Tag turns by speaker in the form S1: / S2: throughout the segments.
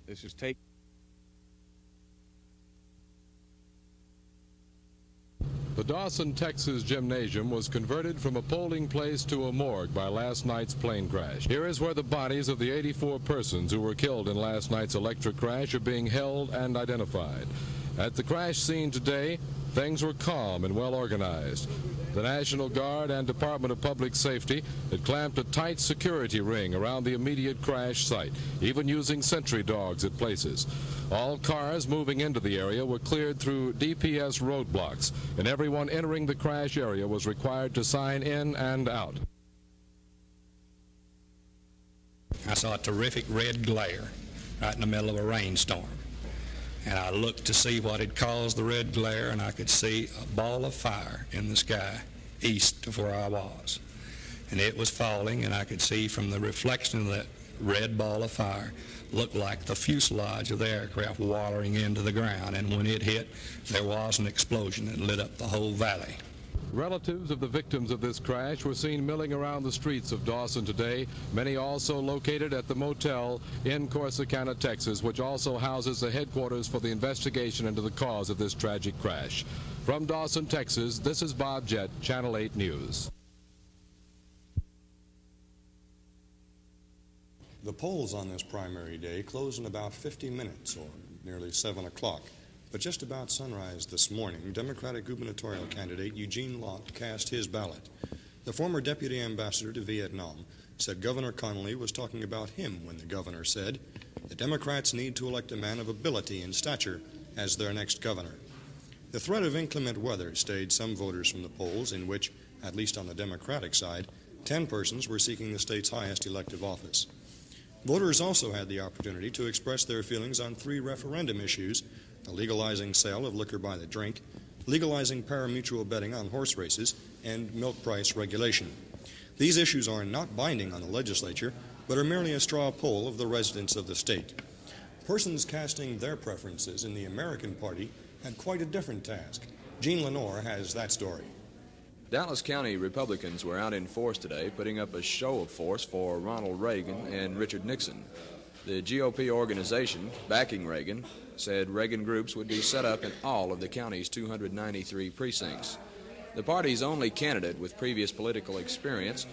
S1: This is take.
S2: The Dawson, Texas gymnasium was converted from a polling place to a morgue by last night's plane crash. Here is where the bodies of the 84 persons who were killed in last night's electric crash are being held and identified. At the crash scene today, things were calm and well organized. The National Guard and Department of Public Safety had clamped a tight security ring around the immediate crash site, even using sentry dogs at places. All cars moving into the area were cleared through DPS roadblocks, and everyone entering the crash area was required to sign in and out.
S3: I saw a terrific red glare right in the middle of a rainstorm. And I looked to see what had caused the red glare, and I could see a ball of fire in the sky east of where I was. And it was falling, and I could see from the reflection of that red ball of fire looked like the fuselage of the aircraft watering into the ground. And when it hit, there was an explosion that lit up the whole valley.
S2: Relatives of the victims of this crash were seen milling around the streets of Dawson today, many also located at the motel in Corsicana, Texas, which also houses the headquarters for the investigation into the cause of this tragic crash. From Dawson, Texas, this is Bob Jett, Channel 8 News.
S4: The polls on this primary day close in about 50 minutes, or nearly 7 o'clock. But just about sunrise this morning, Democratic gubernatorial candidate Eugene Lott cast his ballot. The former deputy ambassador to Vietnam said Governor Connolly was talking about him when the governor said, "The Democrats need to elect a man of ability and stature as their next governor." The threat of inclement weather stayed some voters from the polls, in which, at least on the Democratic side, 10 persons were seeking the state's highest elective office. Voters also had the opportunity to express their feelings on 3 referendum issues: the legalizing sale of liquor by the drink, legalizing pari-mutuel betting on horse races, and milk price regulation. These issues are not binding on the legislature, but are merely a straw poll of the residents of the state. Persons casting their preferences in the American Party had quite a different task. Gene Lenore has that story.
S5: Dallas County Republicans were out in force today, putting up a show of force for Ronald Reagan and Richard Nixon. The GOP organization backing Reagan said Reagan groups would be set up in all of the county's 293 precincts. The party's only candidate with previous political experience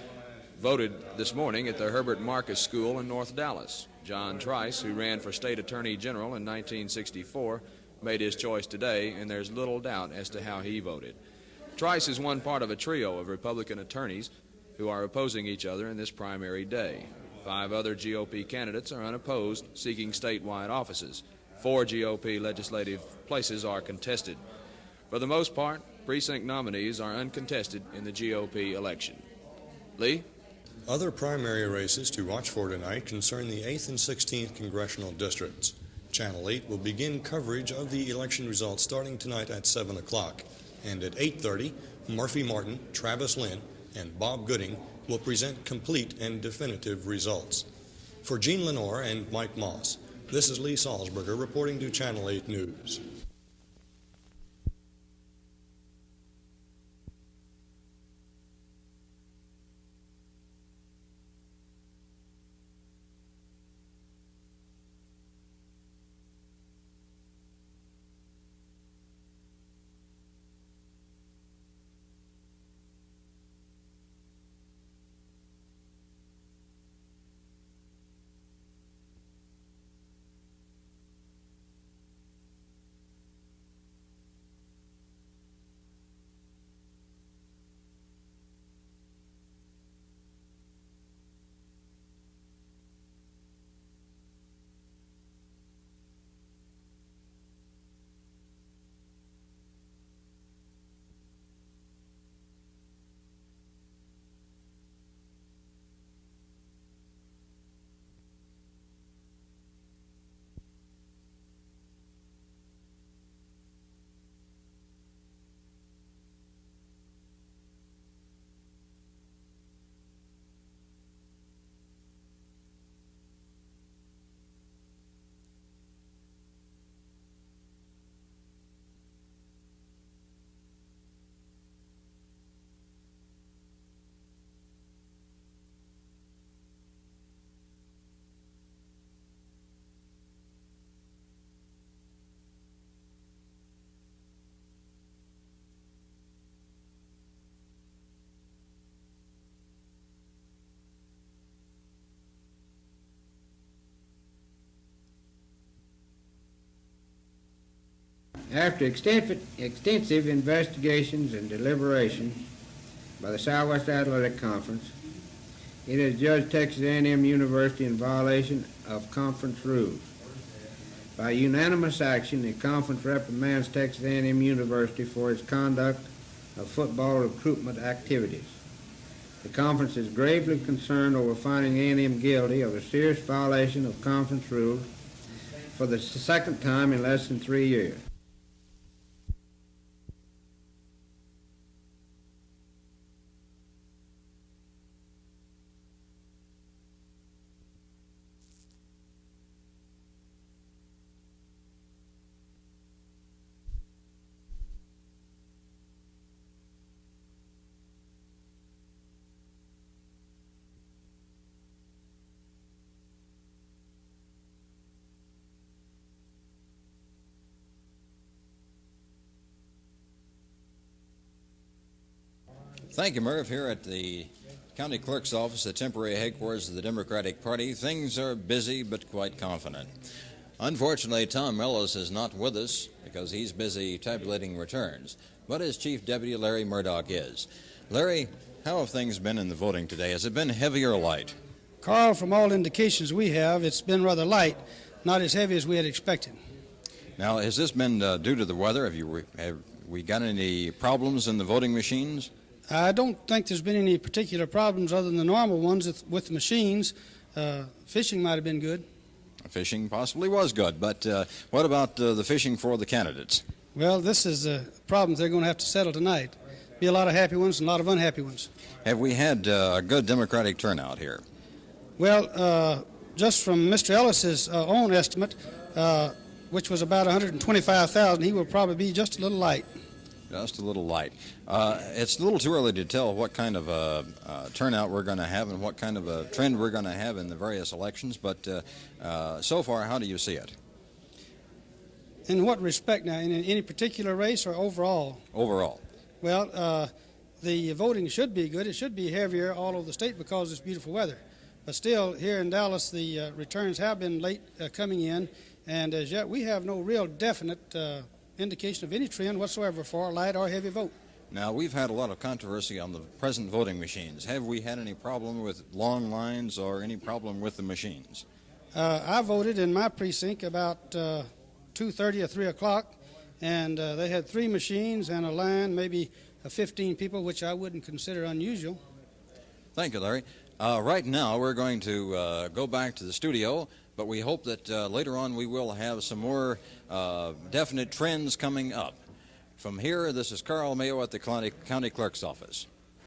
S5: voted this morning at the Herbert Marcus School in North Dallas. John Trice, who ran for state attorney general in 1964, made his choice today, and there's little doubt as to how he voted. Trice is one part of a trio of Republican attorneys who are opposing each other in this primary day. 5 other GOP candidates are unopposed, seeking statewide offices. 4 GOP legislative places are contested. For the most part, precinct nominees are uncontested in the GOP election. Lee?
S4: Other primary races to watch for tonight concern the 8th and 16th congressional districts. Channel 8 will begin coverage of the election results starting tonight at 7 o'clock. And at 8:30, Murphy Martin, Travis Lynn, and Bob Gooding will present complete and definitive results. For Gene Lenore and Mike Moss, this is Lee Salzberger reporting to Channel 8 News.
S1: After extensive investigations and deliberation by the Southwest Athletic Conference, it has judged Texas A&M University in violation of conference rules. By unanimous action, the conference reprimands Texas A&M University for its conduct of football recruitment activities. The conference is gravely concerned over finding A&M guilty of a serious violation of conference rules for the second time in less than 3 years.
S6: Thank you, Merv. Here at the county clerk's office, the temporary headquarters of the Democratic Party, things are busy but quite confident. Unfortunately, Tom Mellis is not with us because he's busy tabulating returns, but his Chief Deputy Larry Murdoch is. Larry, how have things been in the voting today? Has it been heavy or light?
S7: Carl, from all indications we have, it's been rather light, not as heavy as we had expected.
S6: Now, has this been due to the weather? Have we got any problems in the voting machines?
S7: I don't think there's been any particular problems other than the normal ones with the machines. Fishing might have been good.
S6: Fishing possibly was good, but what about the fishing for the candidates?
S7: Well, this is a problem they're going to have to settle tonight. Be a lot of happy ones and a lot of unhappy ones.
S6: Have we had a good Democratic turnout here?
S7: Well, just from Mr. Ellis's own estimate, which was about 125,000, he will probably be just a little light.
S6: Just a little light. It's a little too early to tell what kind of a turnout we're going to have and what kind of a trend we're going to have in the various elections, but so far, how do you see it?
S7: In what respect now? In any particular race or overall?
S6: Overall.
S7: Well, the voting should be good. It should be heavier all over the state because it's beautiful weather. But still, here in Dallas, the returns have been late coming in, and as yet we have no real definite indication of any trend whatsoever for a light or heavy vote.
S6: Now, we've had a lot of controversy on the present voting machines. Have we had any problem with long lines or any problem with the machines?
S7: I voted in my precinct about 2:30 or 3 o'clock, and they had 3 machines and a line, maybe 15 people, which I wouldn't consider unusual.
S6: Thank you, Larry. Right now, we're going to go back to the studio, but we hope that later on we will have some more definite trends coming up. From here, this is Carl Mayo at the County Clerk's office.